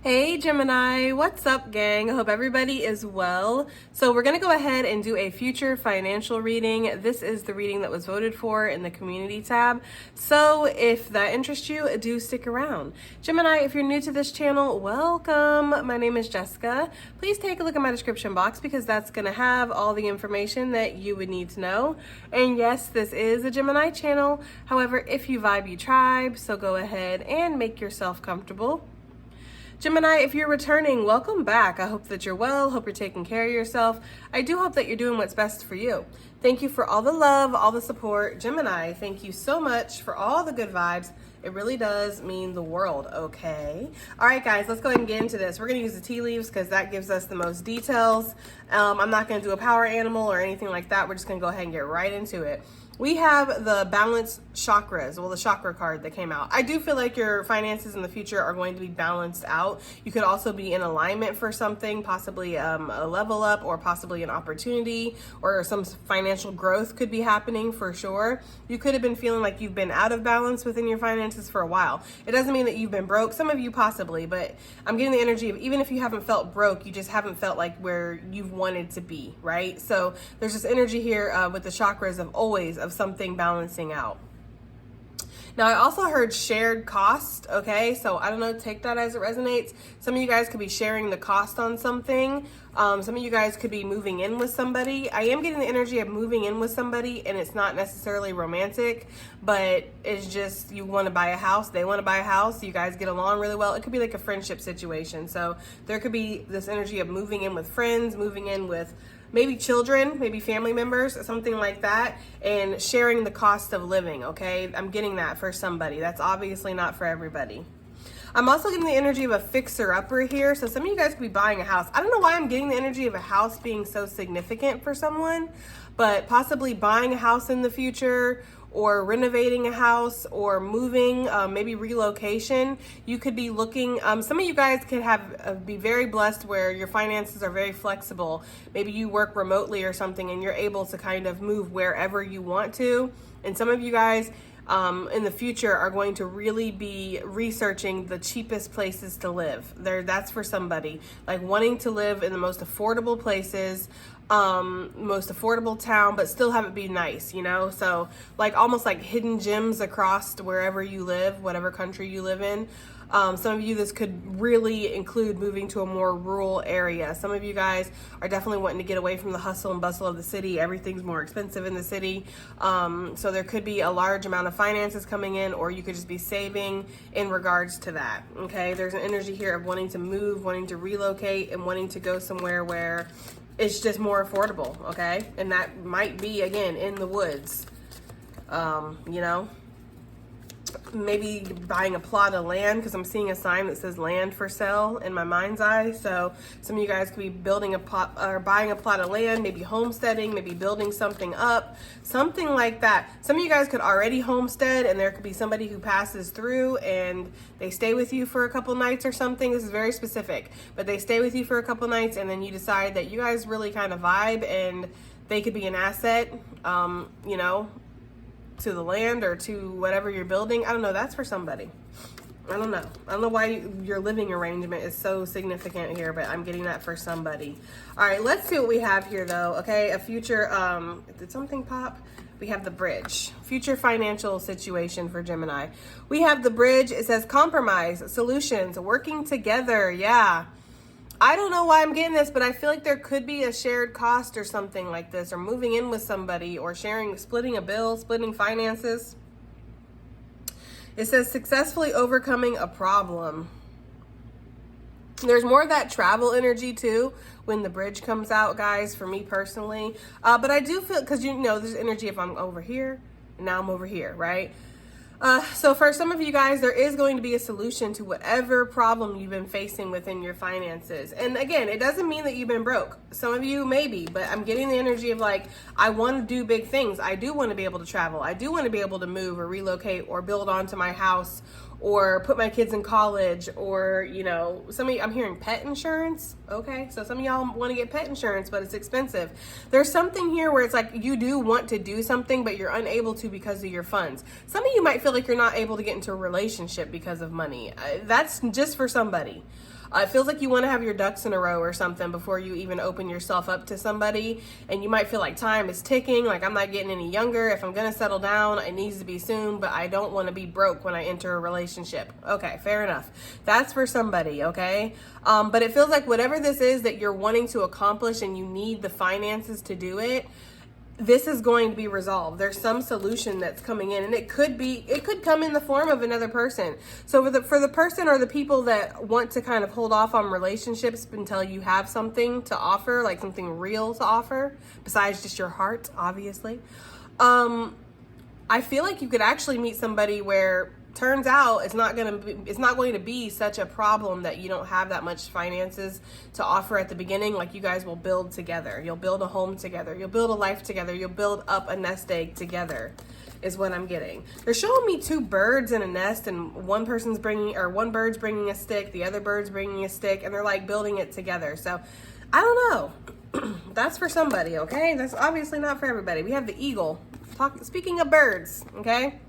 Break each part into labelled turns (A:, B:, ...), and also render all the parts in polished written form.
A: Hey Gemini, what's up gang? I hope everybody is well. So we're gonna go ahead and do a future financial reading. This is the reading that was voted for in the community tab. So if that interests you, do stick around. Gemini, if you're new to this channel, welcome. My name is Jessica. Please take a look at my description box because that's gonna have all the information that you would need to know. And yes, this is a Gemini channel. However, if you vibe, you tribe, so go ahead and make yourself comfortable. Gemini, if you're returning, welcome back. I hope that you're well, hope you're taking care of yourself. I do hope that you're doing what's best for you. Thank you for all the love, all the support. Gemini, thank you so much for all the good vibes. It really does mean the world, okay? All right, guys, let's go ahead and get into this. We're gonna use the tea leaves because that gives us the most details. I'm not gonna do a power animal or anything like that. We're just gonna go ahead and get right into it. We have the balanced chakras, well, the chakra card that came out. I do feel like your finances in the future are going to be balanced out. You could also be in alignment for something, possibly a level up or possibly an opportunity or some financial growth could be happening for sure. You could have been feeling like you've been out of balance within your finances for a while. It doesn't mean that you've been broke. Some of you possibly, but I'm getting the energy of even if you haven't felt broke, you just haven't felt like where you've wanted to be, right? So there's this energy here with the chakras of always, of something balancing out. Now, I also heard shared cost, okay? So I don't know, take that as it resonates. Some of you guys could be sharing the cost on something. Some of you guys could be moving in with somebody. I am getting the energy of moving in with somebody, and it's not necessarily romantic, but it's just you want to buy a house, they want to buy a house, you guys get along really well. It could be like a friendship situation. So there could be this energy of moving in with friends, moving in with maybe children, maybe family members, something like that, and sharing the cost of living, okay? I'm getting that for somebody. That's obviously not for everybody. I'm also getting the energy of a fixer-upper here. So some of you guys could be buying a house. I don't know why I'm getting the energy of a house being so significant for someone, but possibly buying a house in the future or renovating a house or moving, maybe relocation. You could be looking, some of you guys could have be very blessed where your finances are very flexible. Maybe you work remotely or something and you're able to kind of move wherever you want to. And some of you guys in the future are going to really be researching the cheapest places to live. That's for somebody, like wanting to live in the most affordable places, most affordable town, but still have it be nice, you know? So like almost like hidden gems across to wherever you live, whatever country you live in. Some of you, this could really include moving to a more rural area. Some of you guys are definitely wanting to get away from the hustle and bustle of the city. Everything's more expensive in the city. So there could be a large amount of finances coming in, or you could just be saving in regards to that. Okay. There's an energy here of wanting to move, wanting to relocate, and wanting to go somewhere where it's just more affordable. Okay. And that might be, again, in the woods, you know, maybe buying a plot of land, because I'm seeing a sign that says land for sale in my mind's eye. So some of you guys could be building a plot or buying a plot of land, maybe homesteading, maybe building something up, something like that. Some of you guys could already homestead, and there could be somebody who passes through and they stay with you for a couple nights or something. This is very specific, but they stay with you for a couple nights and then you decide that you guys really kind of vibe and they could be an asset, you know, to the land or to whatever you're building. I don't know. That's for somebody. I don't know. I don't know why your living arrangement is so significant here, but I'm getting that for somebody. All right, let's see what we have here though. Okay, a future, did something pop? We have the bridge, future financial situation for Gemini. We have the bridge. It says compromise, solutions, working together. Yeah. I don't know why I'm getting this, but I feel like there could be a shared cost or something like this, or moving in with somebody, or splitting a bill, splitting finances. It says successfully overcoming a problem. There's more of that travel energy too when the bridge comes out, guys, for me personally. But I do feel, because you know, there's energy if I'm over here and now I'm over here, right? So for some of you guys, there is going to be a solution to whatever problem you've been facing within your finances. And again, it doesn't mean that you've been broke. Some of you maybe, but I'm getting the energy of like, I want to do big things. I do want to be able to travel. I do want to be able to move or relocate or build onto my house or put my kids in college, or, you know, some of you, I'm hearing pet insurance. Okay. So some of y'all want to get pet insurance, but it's expensive. There's something here where it's like, you do want to do something, but you're unable to because of your funds. Some of you might feel like you're not able to get into a relationship because of money. That's just for somebody. It feels like you want to have your ducks in a row or something before you even open yourself up to somebody. And you might feel like time is ticking, like I'm not getting any younger. If I'm going to settle down, it needs to be soon, but I don't want to be broke when I enter a relationship. Okay, fair enough. That's for somebody, okay? But it feels like whatever this is that you're wanting to accomplish and you need the finances to do it, this is going to be resolved. There's some solution that's coming in, and it could come in the form of another person. So for the person or the people that want to kind of hold off on relationships until you have something to offer, like something real to offer, besides just your heart, obviously. I feel like you could actually meet somebody where turns out it's not going to be such a problem that you don't have that much finances to offer at the beginning. Like, you guys will build together. You'll build a home together. You'll build a life together. You'll build up a nest egg together is what I'm getting. They're showing me two birds in a nest, and one bird's bringing a stick, the other bird's bringing a stick, and they're like building it together. So I don't know. That's for somebody, okay? That's obviously not for everybody. We have the eagle. Speaking of birds, okay?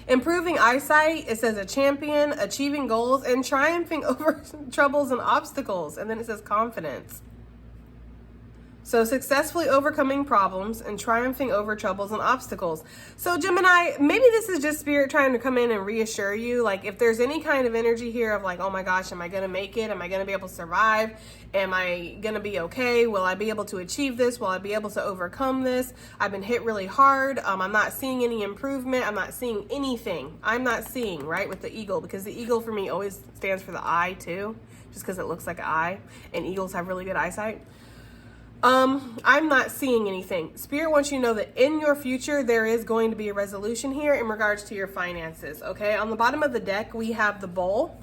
A: Improving eyesight, it says a champion, achieving goals, and triumphing over troubles and obstacles. And then it says confidence. So successfully overcoming problems and triumphing over troubles and obstacles. So Gemini, maybe this is just spirit trying to come in and reassure you. Like, if there's any kind of energy here of like, oh my gosh, am I going to make it? Am I going to be able to survive? Am I going to be okay? Will I be able to achieve this? Will I be able to overcome this? I've been hit really hard. I'm not seeing any improvement. I'm not seeing anything. I'm not seeing, right, with the eagle, because the eagle for me always stands for the eye too, just because it looks like an eye, and eagles have really good eyesight. I'm not seeing anything. Spirit wants you to know that in your future, there is going to be a resolution here in regards to your finances, okay? On the bottom of the deck, we have the bowl.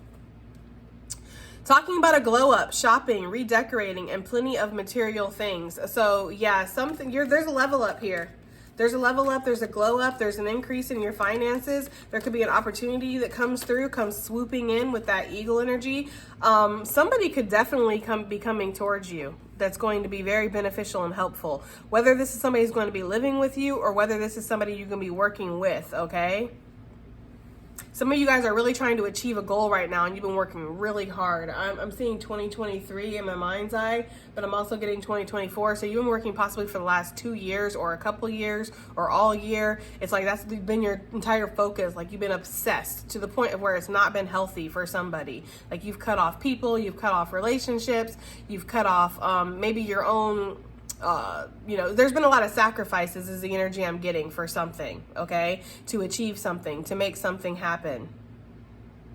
A: Talking about a glow up, shopping, redecorating, and plenty of material things. So yeah, there's a level up here. There's a level up, there's a glow up, there's an increase in your finances. There could be an opportunity that comes swooping in with that eagle energy. Somebody could definitely be coming towards you that's going to be very beneficial and helpful. Whether this is somebody who's going to be living with you or whether this is somebody you're going to be working with, okay? Some of you guys are really trying to achieve a goal right now, and you've been working really hard. I'm seeing 2023 in my mind's eye, but I'm also getting 2024. So you've been working possibly for the last 2 years or a couple years or all year. It's like that's been your entire focus. Like, you've been obsessed to the point of where it's not been healthy for somebody. Like, you've cut off people, you've cut off relationships, you've cut off maybe your own there's been a lot of sacrifices is the energy I'm getting for something, okay? To achieve something, to make something happen.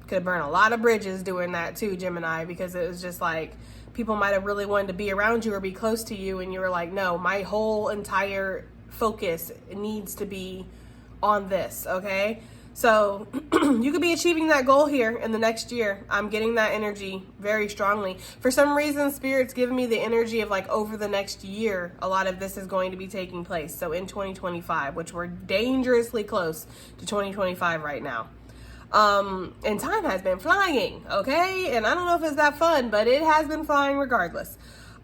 A: Could burn a lot of bridges doing that too, Gemini, because it was just like people might have really wanted to be around you or be close to you, and you were like, no, my whole entire focus needs to be on this, okay? So you could be achieving that goal here in the next year. I'm getting that energy very strongly. For some reason, Spirit's giving me the energy of like over the next year, a lot of this is going to be taking place. So in 2025, which we're dangerously close to 2025 right now. And time has been flying, okay? And I don't know if it's that fun, but it has been flying regardless.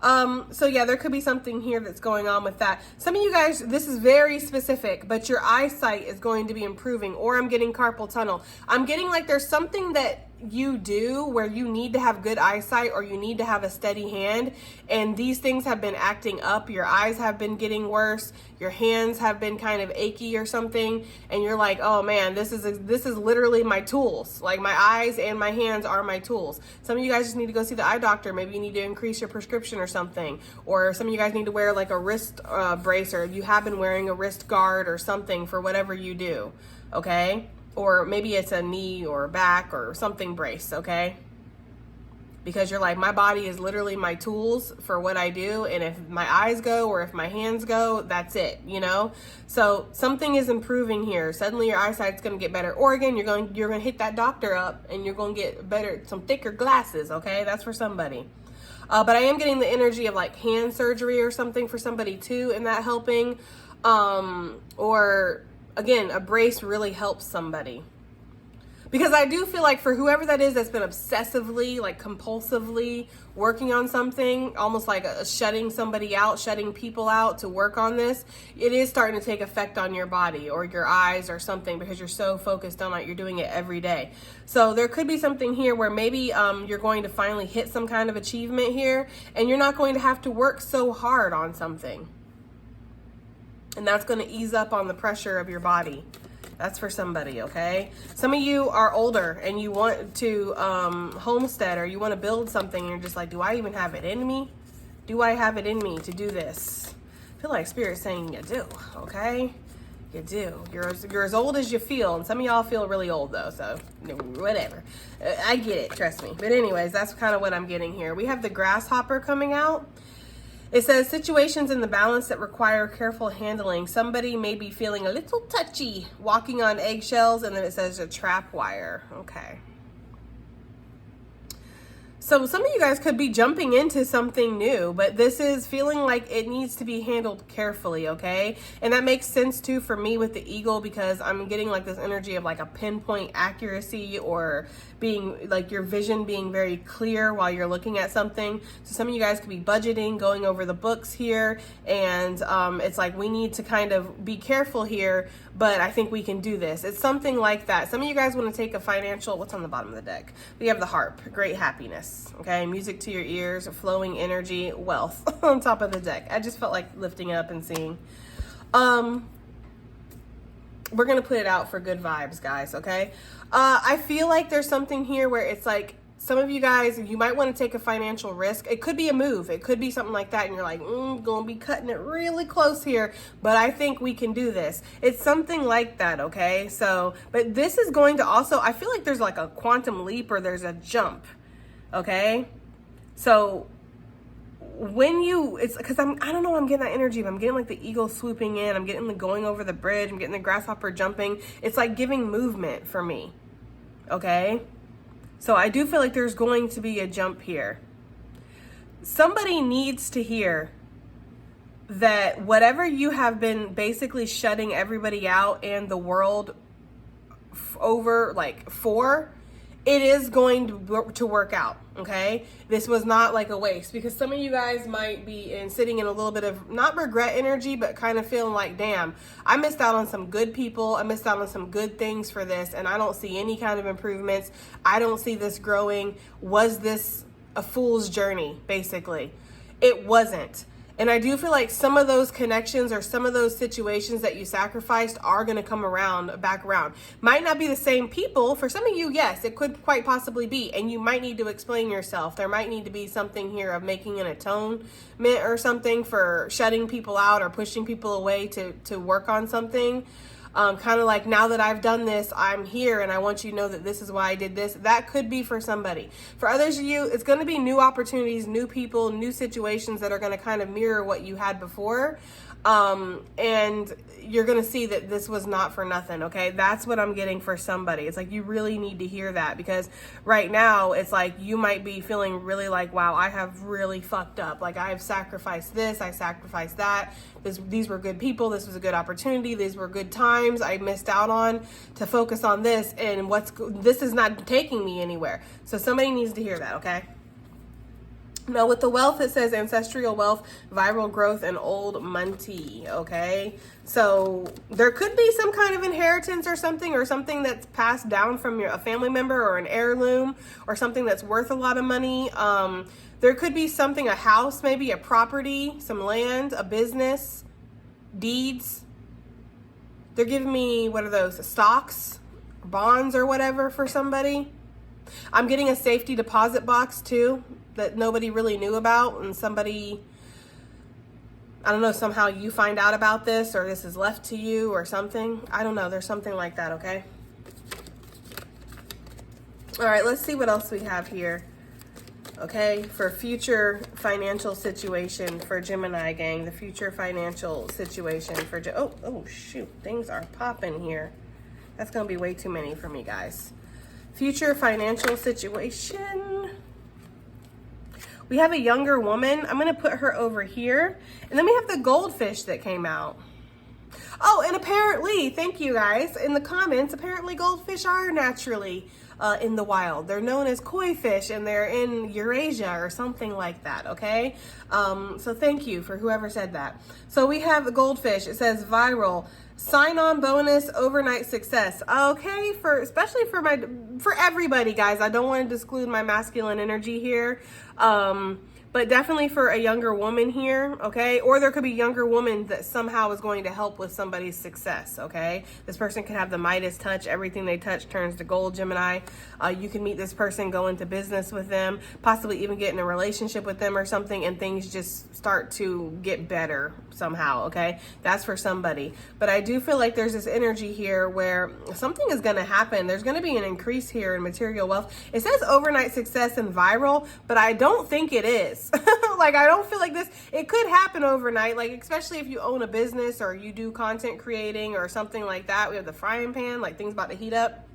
A: So yeah, there could be something here that's going on with that. Some of you guys, this is very specific, but your eyesight is going to be improving, or I'm getting carpal tunnel. I'm getting like there's something that you do where you need to have good eyesight or you need to have a steady hand, and these things have been acting up. Your eyes have been getting worse, your hands have been kind of achy or something, and you're like, oh man, this is literally my tools. Like, my eyes and my hands are my tools. Some of you guys just need to go see the eye doctor. Maybe you need to increase your prescription or something, or some of you guys need to wear like a wrist brace, or you have been wearing a wrist guard or something for whatever you do, okay? Or maybe it's a knee or back or something brace, okay? Because you're like, my body is literally my tools for what I do, and if my eyes go or if my hands go, that's it, you know? So something is improving here. Suddenly your eyesight's going to get better. Or again, you're going to hit that doctor up and you're going to get better, some thicker glasses, okay? That's for somebody. But I am getting the energy of like hand surgery or something for somebody too, and that helping. Or again, a brace really helps somebody. Because I do feel like for whoever that is that's been obsessively, like compulsively working on something, almost like shutting somebody out, shutting people out to work on this, it is starting to take effect on your body or your eyes or something, because you're so focused on it, you're doing it every day. So there could be something here where maybe you're going to finally hit some kind of achievement here, and you're not going to have to work so hard on something. And that's going to ease up on the pressure of your body. That's for somebody, okay? Some of you are older and you want to homestead, or you want to build something, and you're just like, do I even have it in me? Do I have it in me to do this? I feel like Spirit's saying you do, okay? You do. You're as old as you feel, and some of y'all feel really old though, so whatever. I get it, trust me. But anyways, that's kind of what I'm getting here. We have the grasshopper coming out. It says situations in the balance that require careful handling. Somebody may be feeling a little touchy, walking on eggshells, and then it says a trap wire. Okay. So some of you guys could be jumping into something new, but this is feeling like it needs to be handled carefully, okay? And that makes sense too for me with the eagle, because I'm getting like this energy of like a pinpoint accuracy, or being like your vision being very clear while you're looking at something. So some of you guys could be budgeting, going over the books here, and it's like we need to kind of be careful here, but I think we can do this. It's something like that. Some of you guys want to take a financial, what's on the bottom of the deck? We have the harp, great happiness, okay? Music to your ears, flowing energy, wealth on top of the deck. I just felt like lifting up and seeing. We're going to put it out for good vibes, guys, okay? I feel like there's something here where it's like, some of you guys, you might want to take a financial risk. It could be a move. It could be something like that. And you're like, gonna be cutting it really close here, but I think we can do this. It's something like that, okay? So, but this is going to also, I feel like there's like a quantum leap, or there's a jump, okay? So when you, it's because I don't know, I'm getting that energy, but I'm getting like the eagle swooping in. I'm getting the going over the bridge. I'm getting the grasshopper jumping. It's like giving movement for me, okay? So I do feel like there's going to be a jump here. Somebody needs to hear that whatever you have been basically shutting everybody out and the world over, like for, it is going to work out, okay? This was not like a waste, because some of you guys might be sitting in a little bit of not regret energy, but kind of feeling like, damn, I missed out on some good people. I missed out on some good things for this, and I don't see any kind of improvements. I don't see this growing. Was this a fool's journey, basically? It wasn't. And I do feel like some of those connections or some of those situations that you sacrificed are going to come back around. Might not be the same people. For some of you, yes, it could quite possibly be. And you might need to explain yourself. There might need to be something here of making an atonement or something for shutting people out or pushing people away to work on something. Kind of like, now that I've done this, I'm here, and I want you to know that this is why I did this. That could be for somebody. For others of you, it's going to be new opportunities, new people, new situations that are going to kind of mirror what you had before. And you're going to see that this was not for nothing. Okay. That's what I'm getting for somebody. It's like, you really need to hear that, because right now it's like, you might be feeling really like, wow, I have really fucked up. Like, I have sacrificed this, I sacrificed that. These were good people. This was a good opportunity. These were good times I missed out on to focus on this. And this is not taking me anywhere. So somebody needs to hear that. Okay. Now with the wealth, it says ancestral wealth, viral growth, and old money, okay? So there could be some kind of inheritance or something that's passed down from a family member or an heirloom or something that's worth a lot of money. There could be something, a house, maybe a property, some land, a business, deeds. They're giving me, what are those, stocks, bonds or whatever for somebody. I'm getting a safety deposit box too that nobody really knew about, and somebody, I don't know, somehow you find out about this, or this is left to you or something. I don't know. There's something like that, okay? All right, let's see what else we have here. Okay, for future financial situation for Gemini gang, the future financial situation for, oh shoot, things are popping here. That's going to be way too many for me, guys. Future financial situation. We have a younger woman. I'm going to put her over here. And then we have the goldfish that came out. Oh, and apparently, thank you guys in the comments, apparently goldfish are naturally in the wild. They're known as koi fish, and they're in Eurasia or something like that, okay? So thank you for whoever said that. So we have the goldfish. It says viral, sign-on bonus, overnight success. Okay, especially for everybody, guys. I don't want to exclude my masculine energy here. But definitely for a younger woman here, okay? Or there could be a younger woman that somehow is going to help with somebody's success, okay? This person could have the Midas touch. Everything they touch turns to gold, Gemini. You can meet this person, go into business with them, possibly even get in a relationship with them or something, and things just start to get better somehow, okay? That's for somebody. But I do feel like there's this energy here where something is going to happen. There's going to be an increase here in material wealth. It says overnight success and viral, but I don't think it is. Like, I don't feel like this, it could happen overnight, like, especially if you own a business or you do content creating or something like that. We have the frying pan, like things about to heat up.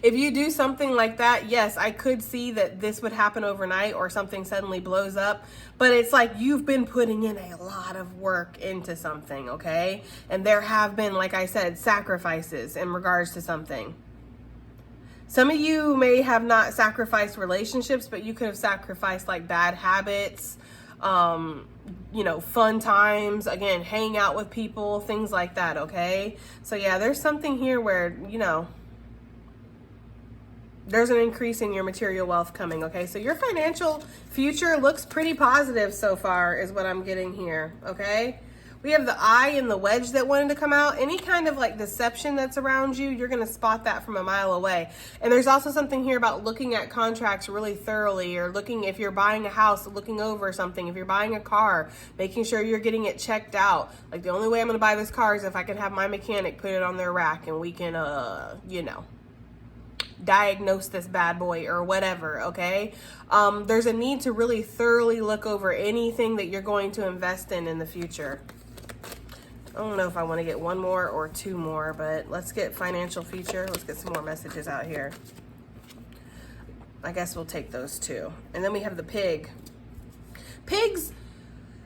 A: If you do something like that, yes, I could see that this would happen overnight or something suddenly blows up. But it's like you've been putting in a lot of work into something, okay? And there have been, like I said, sacrifices in regards to something. Some of you may have not sacrificed relationships, but you could have sacrificed like bad habits, you know, fun times, again, hang out with people, things like that, okay? So yeah, there's something here where, you know, there's an increase in your material wealth coming, okay? So your financial future looks pretty positive so far is what I'm getting here, okay? We have the eye and the wedge that wanted to come out. Any kind of like deception that's around you, you're going to spot that from a mile away. And there's also something here about looking at contracts really thoroughly, or looking, if you're buying a house, looking over something. If you're buying a car, making sure you're getting it checked out. Like, the only way I'm going to buy this car is if I can have my mechanic put it on their rack and we can, you know, diagnose this bad boy or whatever, okay? There's a need to really thoroughly look over anything that you're going to invest in the future. I don't know if I want to get one more or two more, but let's get financial future. Let's get some more messages out here. I guess we'll take those two. And then we have the pig. Pigs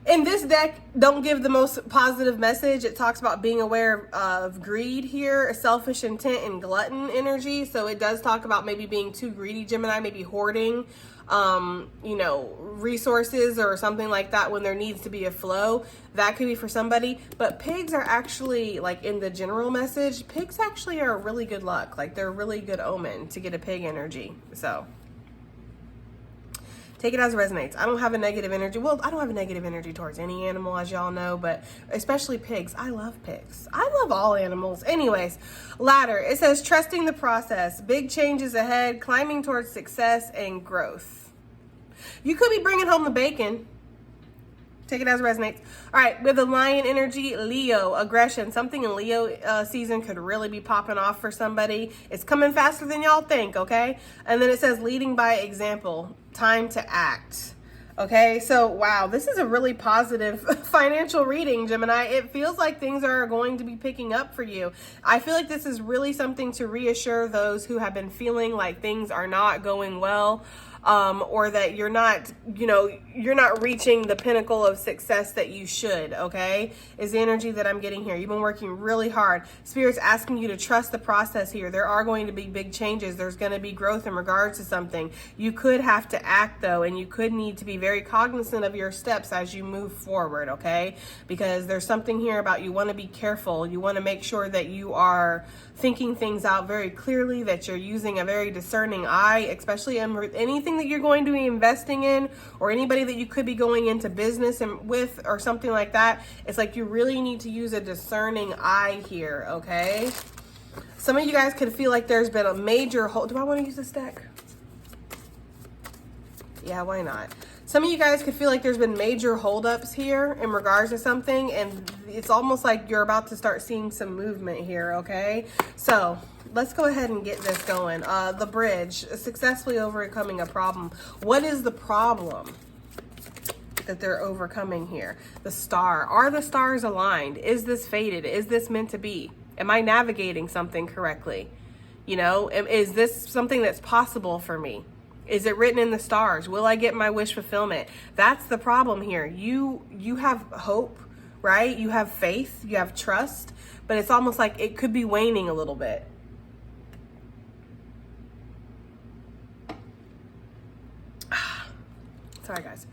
A: in this deck don't give the most positive message. It talks about being aware of greed here, selfish intent, and glutton energy. So it does talk about maybe being too greedy, Gemini, maybe hoarding, you know, resources or something like that when there needs to be a flow. That could be for somebody. But pigs are actually, like, in the general message, pigs actually are really good luck. Like, they're really good omen to get a pig energy. So take it as it resonates. I don't have a negative energy. Well, I don't have a negative energy towards any animal, as y'all know, but especially pigs. I love pigs. I love all animals. Anyways, ladder. It says trusting the process, big changes ahead, climbing towards success and growth. You could be bringing home the bacon. Take it as it resonates. All right, with the lion energy, Leo, aggression. Something in Leo season could really be popping off for somebody. It's coming faster than y'all think, okay? And then it says leading by example, time to act. Okay, so wow, this is a really positive financial reading, Gemini. It feels like things are going to be picking up for you. I feel like this is really something to reassure those who have been feeling like things are not going well. Or that you're not, you know, you're not reaching the pinnacle of success that you should, okay, is the energy that I'm getting here. You've been working really hard. Spirit's asking you to trust the process here. There are going to be big changes. There's going to be growth in regards to something. You could have to act, though, and you could need to be very cognizant of your steps as you move forward, okay, because there's something here about you want to be careful. You want to make sure that you are thinking things out very clearly, that you're using a very discerning eye, especially anything that you're going to be investing in, or anybody that you could be going into business with or something like that. It's like you really need to use a discerning eye here, okay? Some of you guys could feel like there's been a major hold. Do I want to use this deck? Yeah, why not? Some of you guys could feel like there's been major holdups here in regards to something, and it's almost like you're about to start seeing some movement here, okay? So let's go ahead and get this going. The bridge, successfully overcoming a problem. What is the problem that they're overcoming here? The star. Are the stars aligned? Is this fated? Is this meant to be? Am I navigating something correctly? You know, is this something that's possible for me? Is it written in the stars? Will I get my wish fulfillment? That's the problem here. You have hope right? You have faith, you have trust, but it's almost like it could be waning a little bit. Sorry, guys.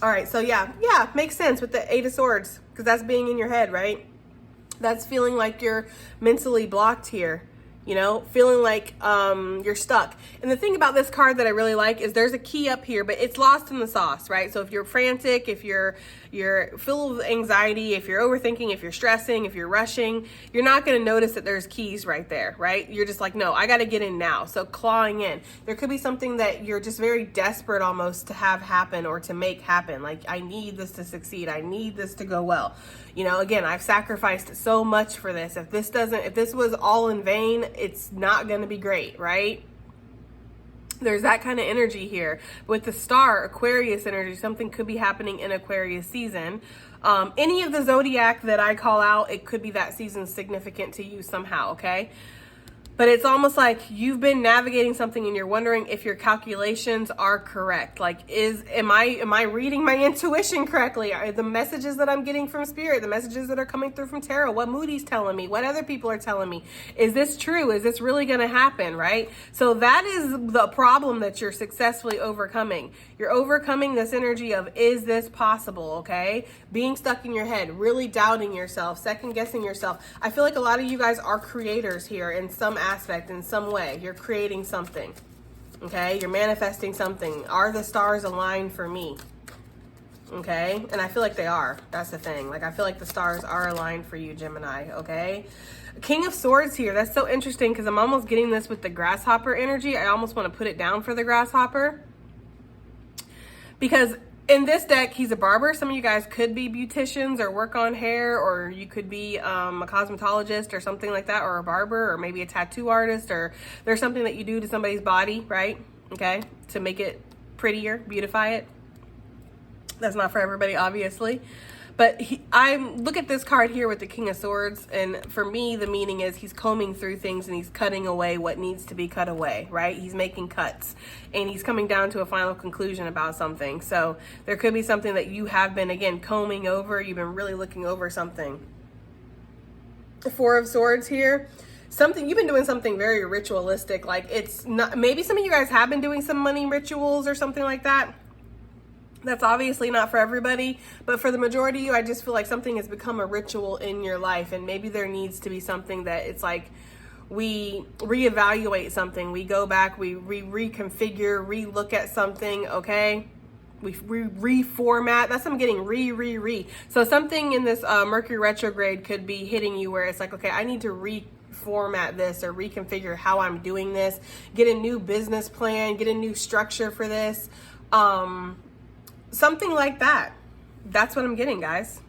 A: All right, so yeah, makes sense with the 8 of Swords, because that's being in your head, right? That's feeling like you're mentally blocked here, you know, feeling like you're stuck. And the thing about this card that I really like is there's a key up here, but it's lost in the sauce, right? So if you're frantic, if you're full of anxiety, if you're overthinking, if you're stressing, if you're rushing, you're not going to notice that there's keys right there, right? You're just like, no, I got to get in now. So clawing in. There could be something that you're just very desperate almost to have happen or to make happen. Like, I need this to succeed. I need this to go well. You know, again, I've sacrificed so much for this. If this was all in vain, it's not going to be great, right? There's that kind of energy here. With the star, Aquarius energy, something could be happening in Aquarius season. Any of the zodiac that I call out, it could be that season significant to you somehow, okay? But it's almost like you've been navigating something and you're wondering if your calculations are correct. Like, am I reading my intuition correctly? Are the messages that I'm getting from Spirit, the messages that are coming through from Tarot, what Moody's telling me, what other people are telling me, is this true? Is this really going to happen, right? So that is the problem that you're successfully overcoming. You're overcoming this energy of, is this possible, okay? Being stuck in your head, really doubting yourself, second guessing yourself. I feel like a lot of you guys are creators here in some aspect, in some way. You're creating something, okay? You're manifesting something. Are the stars aligned for me? Okay? And I feel like they are. That's the thing. Like, I feel like the stars are aligned for you, Gemini, okay? King of Swords here. That's so interesting because I'm almost getting this with the grasshopper energy. I almost want to put it down for the grasshopper. Because in this deck, he's a barber. Some of you guys could be beauticians or work on hair, or you could be a cosmetologist or something like that, or a barber, or maybe a tattoo artist, or there's something that you do to somebody's body, right? Okay, to make it prettier, beautify it. That's not for everybody, obviously. But I look at this card here with the King of Swords, and for me, the meaning is he's combing through things and he's cutting away what needs to be cut away, right? He's making cuts and he's coming down to a final conclusion about something. So there could be something that you have been, again, combing over. You've been really looking over something. The Four of Swords here. You've been doing something very ritualistic. Like, it's not, maybe some of you guys have been doing some money rituals or something like that. That's obviously not for everybody, but for the majority of you, I just feel like something has become a ritual in your life, and maybe there needs to be something that it's like we reevaluate something, we go back, we reconfigure, relook at something, okay? We reformat. That's what I'm getting, re. So something in this Mercury retrograde could be hitting you where it's like, okay, I need to reformat this or reconfigure how I'm doing this, get a new business plan, get a new structure for this. Something like that. That's what I'm getting, guys.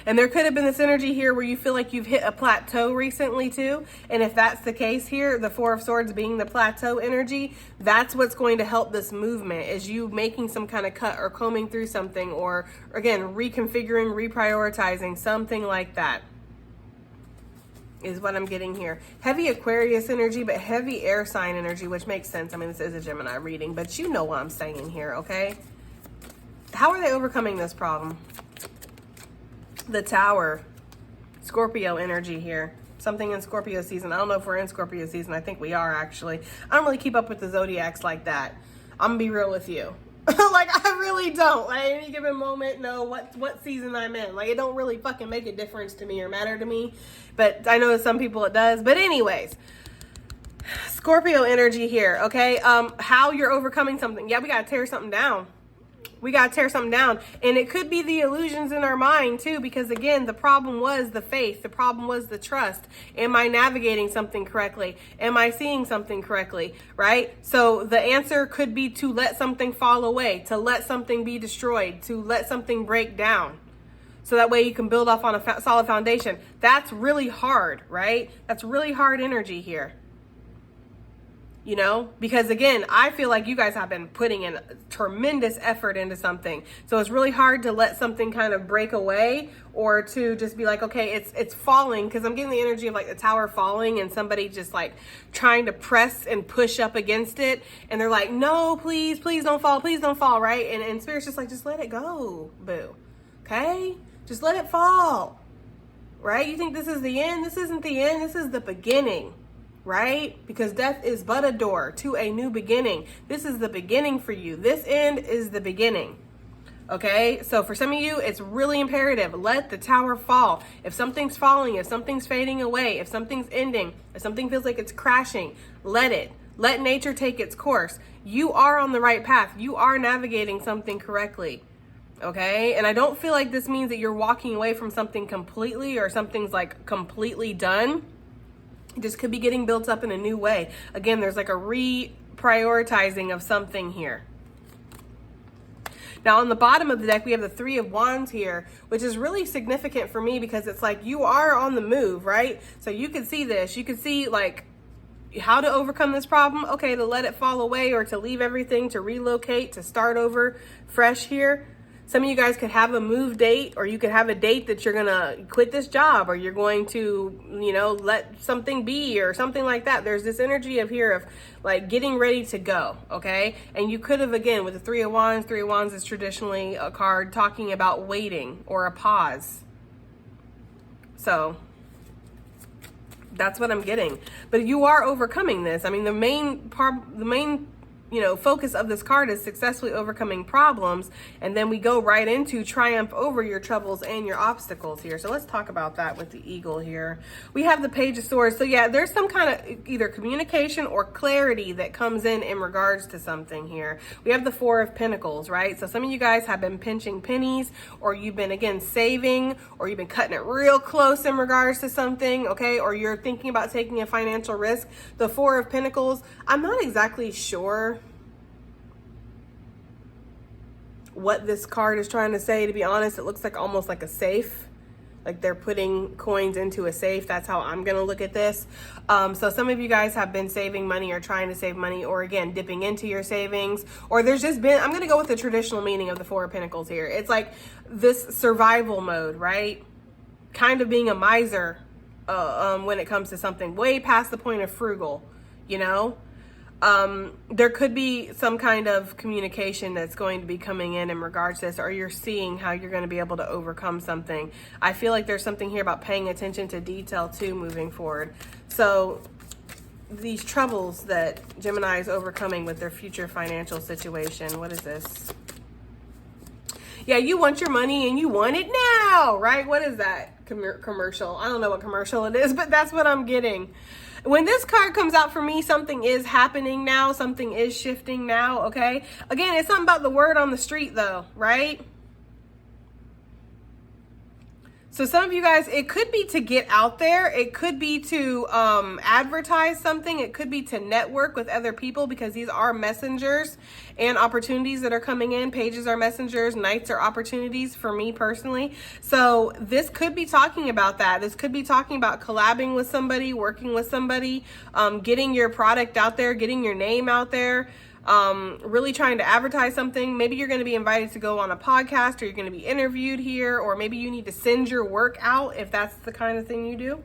A: And there could have been this energy here where you feel like you've hit a plateau recently too. And if that's the case here, the Four of Swords being the plateau energy, that's what's going to help this movement, is you making some kind of cut or combing through something, or again, reconfiguring, reprioritizing, something like that is what I'm getting here. Heavy Aquarius energy, but heavy air sign energy, which makes sense. I mean, this is a Gemini reading, but you know what I'm saying here, okay? How are they overcoming this problem? The Tower, Scorpio energy here. Something in Scorpio season. I don't know if we're in Scorpio season. I think we are, actually. I don't really keep up with the zodiacs like that. I'm gonna be real with you. Like, I really don't. Like, at any given moment, know what season I'm in. Like, it don't really fucking make a difference to me or matter to me. But I know some people it does. But anyways, Scorpio energy here, okay? How you're overcoming something. Yeah, we gotta tear something down. We got to tear something down. And it could be the illusions in our mind too, because again, the problem was the faith. The problem was the trust. Am I navigating something correctly? Am I seeing something correctly? Right? So the answer could be to let something fall away, to let something be destroyed, to let something break down. So that way you can build off on a solid foundation. That's really hard, right? That's really hard energy here. You know, because again, I feel like you guys have been putting in tremendous effort into something. So it's really hard to let something kind of break away, or to just be like, okay, it's falling, because I'm getting the energy of like the tower falling and somebody just like trying to press and push up against it. And they're like, no, please don't fall, right? And Spirit's just like, just let it go, boo. Okay? Just let it fall, right? You think this is the end? This isn't the end. This is the beginning, right? Because death is but a door to a new beginning. This is the beginning for you. This end is the beginning. Okay, so for some of you, it's really imperative. Let the tower fall. If something's falling, if something's fading away, if something's ending, if something feels like it's crashing, let it. Let nature take its course. You are on the right path. You are navigating something correctly. Okay, and I don't feel like this means that you're walking away from something completely or something's like completely done. This could be getting built up in a new way. Again, there's like a reprioritizing of something here. Now on the bottom of the deck, we have the Three of Wands here, which is really significant for me because it's like you are on the move, right? So you can see this. You can see like how to overcome this problem. Okay, to let it fall away or to leave everything, to relocate, to start over fresh here. Some of you guys could have a move date, or you could have a date that you're going to quit this job, or you're going to, you know, let something be or something like that. There's this energy of here of like getting ready to go. Okay. And you could have, again, with the Three of Wands is traditionally a card talking about waiting or a pause. So that's what I'm getting. But you are overcoming this. I mean, the main focus of this card is successfully overcoming problems, and then we go right into triumph over your troubles and your obstacles here. So let's talk about that with the eagle here. We have the Page of Swords. So yeah, there's some kind of either communication or clarity that comes in regards to something here. We have the Four of Pentacles, right? So some of you guys have been pinching pennies, or you've been, again, saving, or you've been cutting it real close in regards to something, okay? Or you're thinking about taking a financial risk. The Four of Pentacles, I'm not exactly sure what this card is trying to say. To be honest, it looks like almost like a safe, like they're putting coins into a safe. That's how I'm gonna look at this. So some of you guys have been saving money or trying to save money, or again dipping into your savings, or there's just been, I'm gonna go with the traditional meaning of the Four of Pentacles here. It's like this survival mode, right? Kind of being a miser when it comes to something, way past the point of frugal, you know? There could be some kind of communication that's going to be coming in regards to this, or you're seeing how you're going to be able to overcome something. I feel like there's something here about paying attention to detail too moving forward. So these troubles that Gemini is overcoming with their future financial situation. What is this? Yeah, you want your money and you want it now, right? What is that commercial? I don't know what commercial it is, but that's what I'm getting. When this card comes out for me, something is happening now. Something is shifting now, okay? Again, it's something about the word on the street though, right? So some of you guys, it could be to get out there. It could be to advertise something. It could be to network with other people, because these are messengers and opportunities that are coming in. Pages are messengers. Knights are opportunities for me personally. So this could be talking about that. This could be talking about collabing with somebody, working with somebody, getting your product out there, getting your name out there. Really trying to advertise something. Maybe you're going to be invited to go on a podcast, or you're going to be interviewed here, or maybe you need to send your work out if that's the kind of thing you do.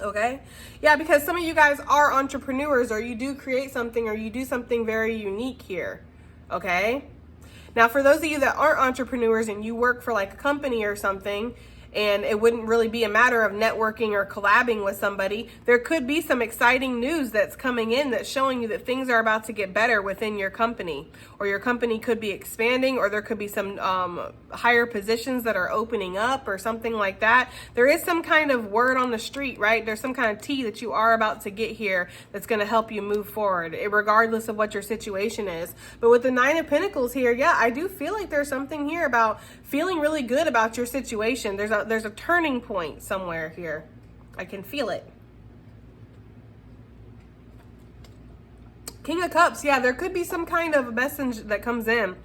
A: Okay. Yeah, because some of you guys are entrepreneurs, or you do create something, or you do something very unique here. Okay. Now, for those of you that aren't entrepreneurs and you work for like a company or something, and it wouldn't really be a matter of networking or collabing with somebody, there could be some exciting news that's coming in that's showing you that things are about to get better within your company, or your company could be expanding, or there could be some higher positions that are opening up or something like that. There is some kind of word on the street, right? There's some kind of tea that you are about to get here that's going to help you move forward, regardless of what your situation is. But with the Nine of Pentacles here, yeah, I do feel like there's something here about feeling really good about your situation. There's a turning point somewhere here. I can feel it. King of Cups, yeah, there could be some kind of message that comes in,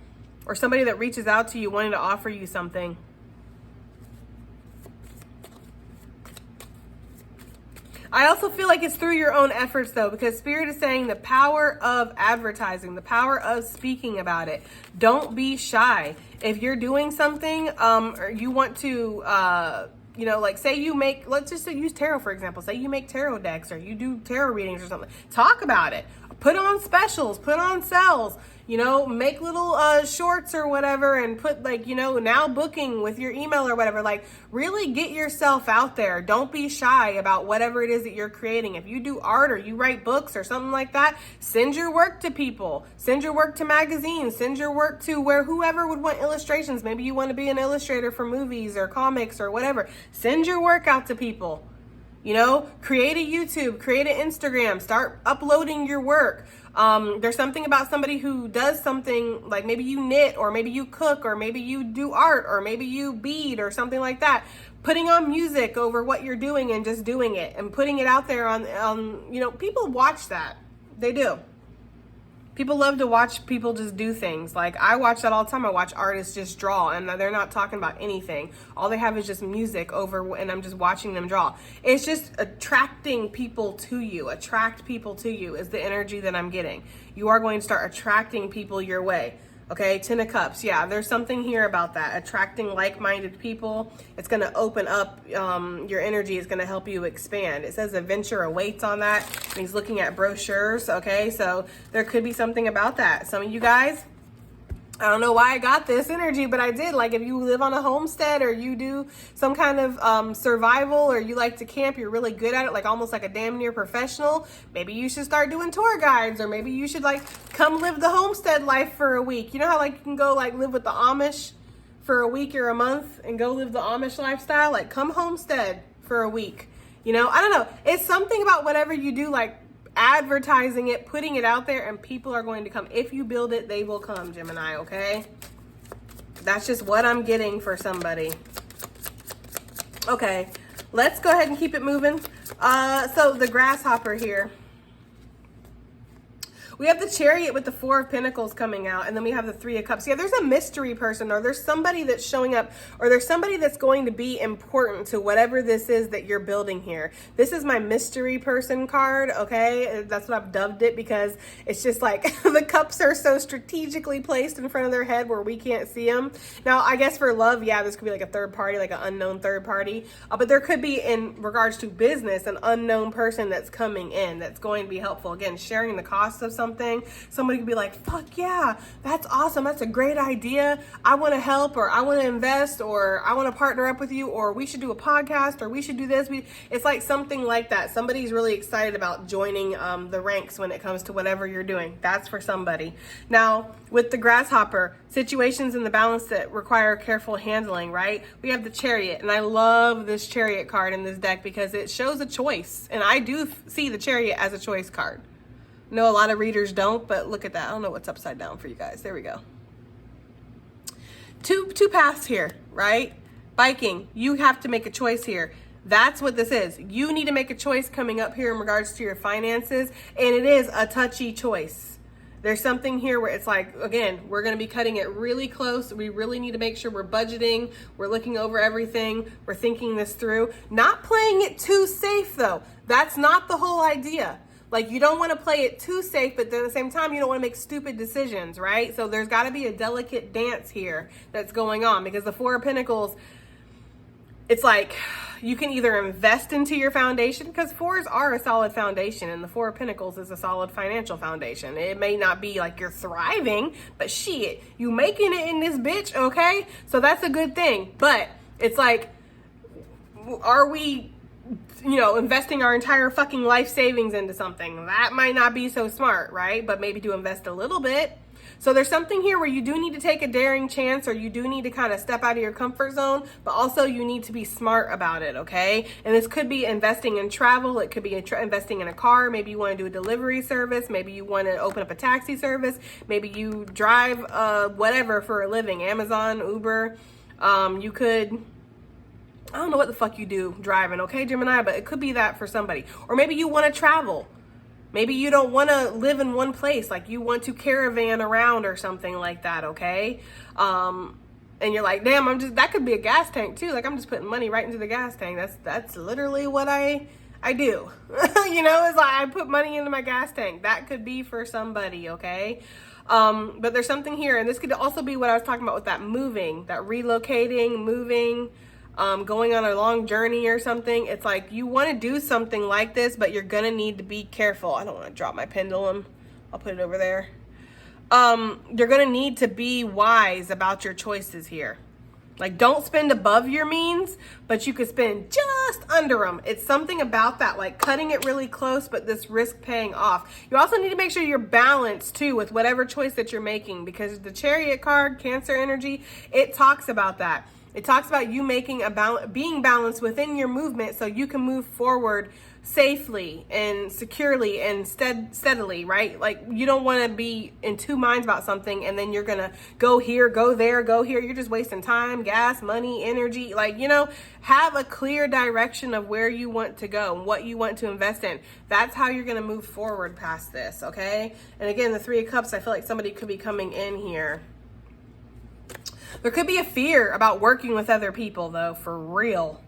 A: or somebody that reaches out to you wanting to offer you something. I also feel like it's through your own efforts though, because Spirit is saying the power of advertising, the power of speaking about it. Don't be shy. If you're doing something, or you want to, like say you make, let's just use tarot for example. Say you make tarot decks, or you do tarot readings or something. Talk about it. put on specials, put on sales, you know, make little shorts or whatever, and put like, you know, now booking with your email or whatever. Like, really get yourself out there. Don't be shy about whatever it is that you're creating. If you do art or you write books or something like that, send your work to people, send your work to magazines, send your work to where whoever would want illustrations. Maybe you want to be an illustrator for movies or comics or whatever. Send your work out to people. You know, create a YouTube, create an Instagram, start uploading your work. There's something about somebody who does something, like maybe you knit, or maybe you cook, or maybe you do art, or maybe you bead or something like that. Putting on music over what you're doing and just doing it and putting it out there on, you know, people watch that. They do. People love to watch people just do things. Like, I watch that all the time. I watch artists just draw, and they're not talking about anything. All they have is just music over, and I'm just watching them draw. It's just attracting people to you. Attract people to you is the energy that I'm getting. You are going to start attracting people your way. Okay, 10 of Cups. Yeah, there's something here about that. Attracting like-minded people. It's going to open up your energy. It's going to help you expand. It says adventure awaits on that. And he's looking at brochures. Okay, so there could be something about that. Some of you guys, I don't know why I got this energy, but I did. Like, if you live on a homestead, or you do some kind of survival, or you like to camp, you're really good at it, like almost like a damn near professional, maybe you should start doing tour guides, or maybe you should like come live the homestead life for a week. You know how like you can go like live with the Amish for a week or a month and go live the Amish lifestyle? Like, come homestead for a week. You know, I don't know. It's something about whatever you do, like advertising it, putting it out there, and people are going to come. If you build it, they will come, Gemini, okay? That's just what I'm getting for somebody. Okay, let's go ahead and keep it moving. So the grasshopper here. We have the Chariot with the Four of Pentacles coming out, and then we have the Three of Cups. Yeah, there's a mystery person, or there's somebody that's showing up, or there's somebody that's going to be important to whatever this is that you're building here. This is my mystery person card, okay? That's what I've dubbed it, because it's just like the cups are so strategically placed in front of their head where we can't see them. Now, I guess for love, yeah, this could be like a third party, like an unknown third party. But there could be, in regards to business, an unknown person that's coming in that's going to be helpful. Again, sharing the cost of something. Somebody could be like, fuck yeah, that's awesome, that's a great idea, I want to help, or I want to invest, or I want to partner up with you, or we should do a podcast, or we should do this. It's like something like that. Somebody's really excited about joining the ranks when it comes to whatever you're doing. That's for somebody. Now, with the grasshopper, situations in the balance that require careful handling, right? We have the Chariot, and I love this Chariot card in this deck because it shows a choice, and I do see the Chariot as a choice card. No, a lot of readers don't, but look at that. I don't know what's upside down for you guys. There we go. Two paths here, right? Biking, you have to make a choice here. That's what this is. You need to make a choice coming up here in regards to your finances, and it is a touchy choice. There's something here where it's like, again, we're going to be cutting it really close. We really need to make sure we're budgeting. We're looking over everything. We're thinking this through. Not playing it too safe, though. That's not the whole idea. Like, you don't want to play it too safe, but at the same time, you don't want to make stupid decisions, right? So there's got to be a delicate dance here that's going on, because the Four of Pentacles, it's like you can either invest into your foundation, because fours are a solid foundation, and the Four of Pentacles is a solid financial foundation. It may not be like you're thriving, but shit, you making it in this bitch, okay? So that's a good thing. But it's like, are we, you know, investing our entire fucking life savings into something? That might not be so smart, right? But maybe to invest a little bit. So there's something here where you do need to take a daring chance, or you do need to kind of step out of your comfort zone, but also you need to be smart about it, okay? And this could be investing in travel. It could be investing in a car. Maybe you want to do a delivery service. Maybe you want to open up a taxi service. Maybe you drive whatever for a living, Amazon, Uber. You could, I don't know what the fuck you do driving, okay, Gemini, but it could be that for somebody. Or maybe you want to travel. Maybe you don't want to live in one place, like you want to caravan around or something like that, okay? And you're like, damn, that could be a gas tank too. Like, I'm just putting money right into the gas tank. That's literally what I do. You know, it's like I put money into my gas tank. That could be for somebody, okay? But there's something here, and this could also be what I was talking about with that moving, that relocating, moving, going on a long journey or something. It's like you want to do something like this, but you're gonna need to be careful. I don't want to drop my pendulum. I'll put it over there. You're going to need to be wise about your choices here. Like, don't spend above your means, but you could spend just under them. It's something about that, like cutting it really close, but this risk paying off. You also need to make sure you're balanced too with whatever choice that you're making, because the Chariot card, Cancer energy, it talks about that. It talks about you making being balanced within your movement so you can move forward safely and securely and steadily, right? Like, you don't want to be in two minds about something and then you're gonna go here, go there, go here. You're just wasting time, gas, money, energy. Like, have a clear direction of where you want to go and what you want to invest in. That's how you're gonna move forward past this, okay? And again, the Three of Cups, I feel like somebody could be coming in here. There could be a fear about working with other people, though, for real.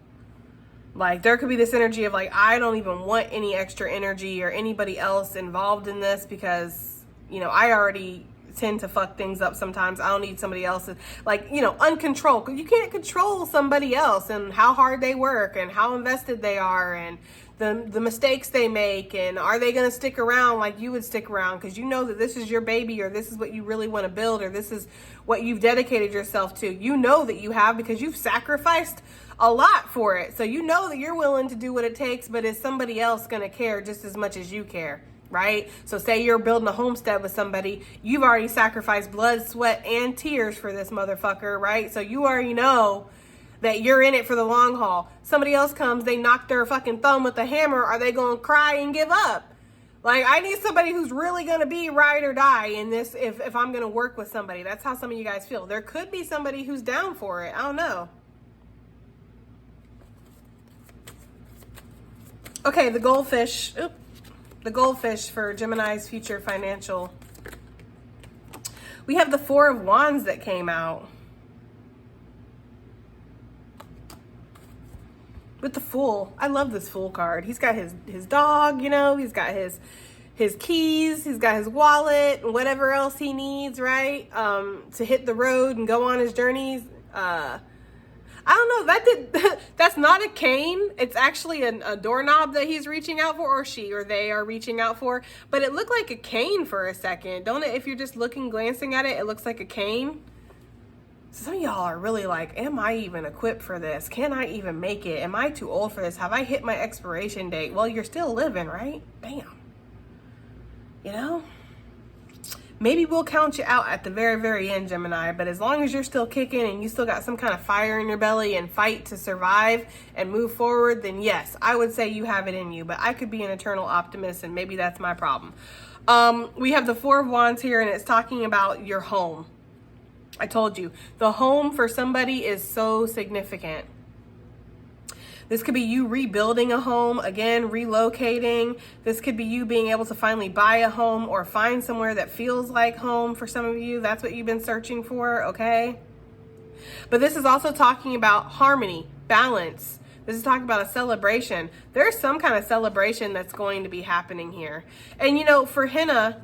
A: Like, there could be this energy of like, I don't even want any extra energy or anybody else involved in this because, I already tend to fuck things up sometimes. I don't need somebody else to, like, uncontrolled. You can't control somebody else and how hard they work and how invested they are and the mistakes they make, and are they going to stick around like you would stick around because you know that this is your baby, or this is what you really want to build, or this is what you've dedicated yourself to. You know that you have, because you've sacrificed a lot for it. So you know that you're willing to do what it takes, but is somebody else going to care just as much as you care, right? So say you're building a homestead with somebody, you've already sacrificed blood, sweat, and tears for this motherfucker, right? So you already know that you're in it for the long haul. Somebody else comes, they knock their fucking thumb with a hammer. Are they going to cry and give up? Like, I need somebody who's really going to be ride or die in this if I'm going to work with somebody. That's how some of you guys feel. There could be somebody who's down for it. I don't know. Okay, the goldfish. The goldfish for Gemini's future financial. We have the Four of Wands that came out. With the Fool. I love this Fool card. He's got his dog, he's got his keys, he's got his wallet, and whatever else he needs, right? To hit the road and go on his journeys. I don't know. That's not a cane. It's actually a doorknob that he's reaching out for, or she or they are reaching out for. But it looked like a cane for a second, don't it? If you're just glancing at it, it looks like a cane. Some of y'all are really like, am I even equipped for this? Can I even make it? Am I too old for this? Have I hit my expiration date? Well, you're still living, right? Bam. Maybe we'll count you out at the very, very end, Gemini. But as long as you're still kicking and you still got some kind of fire in your belly and fight to survive and move forward, then yes, I would say you have it in you. But I could be an eternal optimist, and maybe that's my problem. We have the Four of Wands here, and it's talking about your home. I told you, the home for somebody is so significant. This could be you rebuilding a home, again, relocating. This could be you being able to finally buy a home or find somewhere that feels like home for some of you. That's what you've been searching for, okay? But this is also talking about harmony, balance. This is talking about a celebration. There's some kind of celebration that's going to be happening here. And for henna,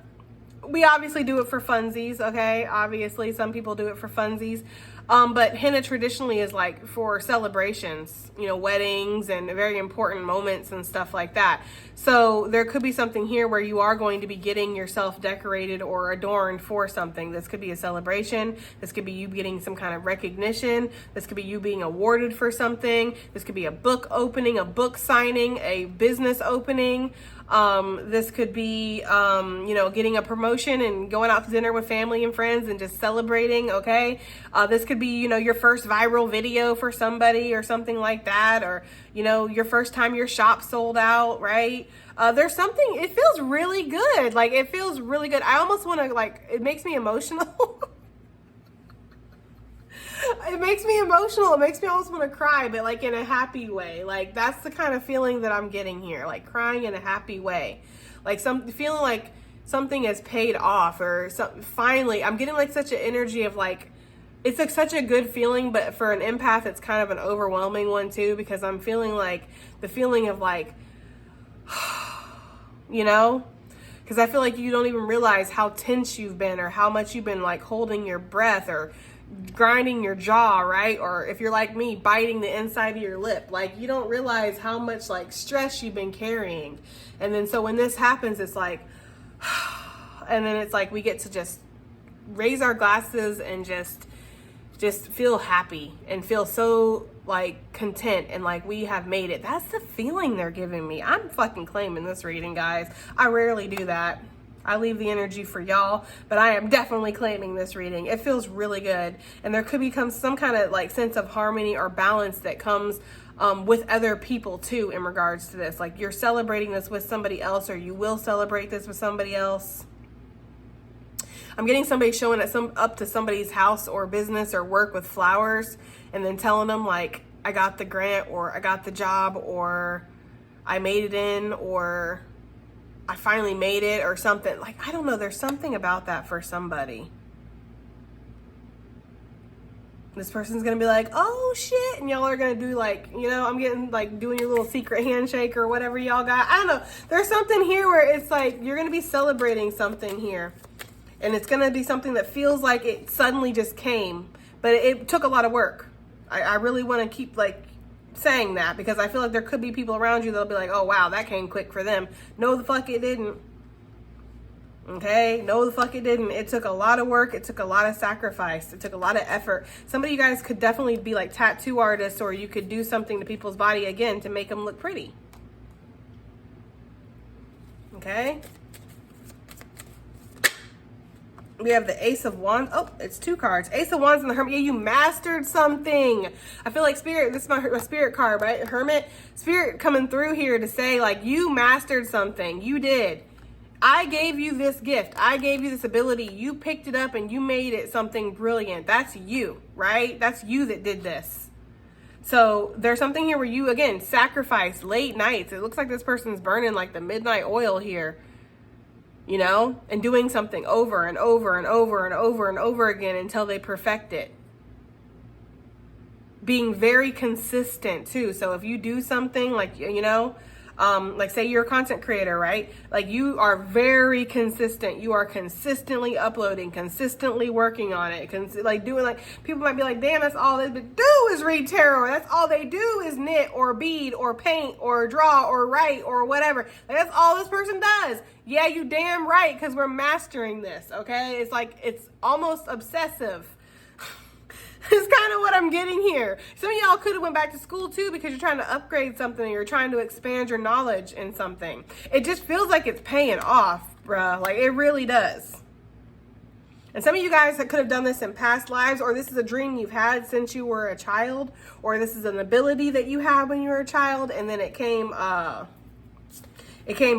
A: we obviously do it for funsies, okay? Obviously, some people do it for funsies. But henna traditionally is like for celebrations, weddings and very important moments and stuff like that. So there could be something here where you are going to be getting yourself decorated or adorned for something. This could be a celebration. This could be you getting some kind of recognition. This could be you being awarded for something. This could be a book opening, a book signing, a business opening. This could be, getting a promotion and going out to dinner with family and friends and just celebrating, okay? This could be, your first viral video for somebody or something like that, or, your first time your shop sold out, right? There's something, it feels really good. Like, it feels really good. I almost want to, it makes me emotional. It makes me emotional. It makes me almost want to cry, but in a happy way. That's the kind of feeling that I'm getting here, crying in a happy way. Feeling like something has paid off, or finally, I'm getting such an energy of it's such a good feeling, but for an empath, it's kind of an overwhelming one too, because I'm feeling the feeling of because I feel like you don't even realize how tense you've been, or how much you've been holding your breath, or grinding your jaw, right? Or if you're like me, biting the inside of your lip. You don't realize how much stress you've been carrying. And then so when this happens, it's and And then it's like we get to just raise our glasses and just feel happy and feel so like content and like we have made it. That's the feeling they're giving me. I'm fucking claiming this reading, guys. I rarely do that. I leave the energy for y'all, but I am definitely claiming this reading. It feels really good. And there could become some kind of like sense of harmony or balance that comes with other people too in regards to this. Like you're celebrating this with somebody else, or you will celebrate this with somebody else. I'm getting somebody showing up to somebody's house or business or work with flowers and then telling them like, I got the grant, or I got the job, or I made it in, or I finally made it, or something. Like, I don't know. There's something about that for somebody. This person's going to be like, oh shit. And y'all are going to do like, you know, I'm getting like doing your little secret handshake or whatever y'all got. I don't know. There's something here where it's like, you're going to be celebrating something here. And it's going to be something that feels like it suddenly just came, but it took a lot of work. I really want to keep like saying that, because I feel like there could be people around you that'll be like, oh wow, that came quick for them. No, the fuck it didn't. Okay? No, the fuck it didn't. It took a lot of work. It took a lot of sacrifice. It took a lot of effort. Some of you guys could definitely be like tattoo artists, or you could do something to people's body again to make them look pretty. Okay? We have the Ace of Wands. Oh, it's 2 cards. Ace of Wands and the Hermit. Yeah, you mastered something. I feel like Spirit, this is my Spirit card, right? Hermit. Spirit coming through here to say, like, you mastered something. You did. I gave you this gift. I gave you this ability. You picked it up and you made it something brilliant. That's you, right? That's you that did this. So there's something here where you, again, sacrifice late nights. It looks like this person's burning like the midnight oil here. You know, and doing something over and over and over and over and over again until they perfect it. Being very consistent too. So if you do something like, you know, like say you're a content creator, right? Like you are very consistent. You are consistently uploading, consistently working on it. Like doing, like, people might be like, damn, that's all they do is read tarot. That's all they do is knit or bead or paint or draw or write or whatever. Like that's all this person does. Yeah, you damn right, because we're mastering this, okay? It's like, it's almost obsessive. It's kind of what I'm getting here. Some of y'all could have went back to school too, because you're trying to upgrade something, or you're trying to expand your knowledge in something. It just feels like it's paying off, bruh. Like it really does. And some of you guys that could have done this in past lives, or this is a dream you've had since you were a child, or this is an ability that you had when you were a child, and then it came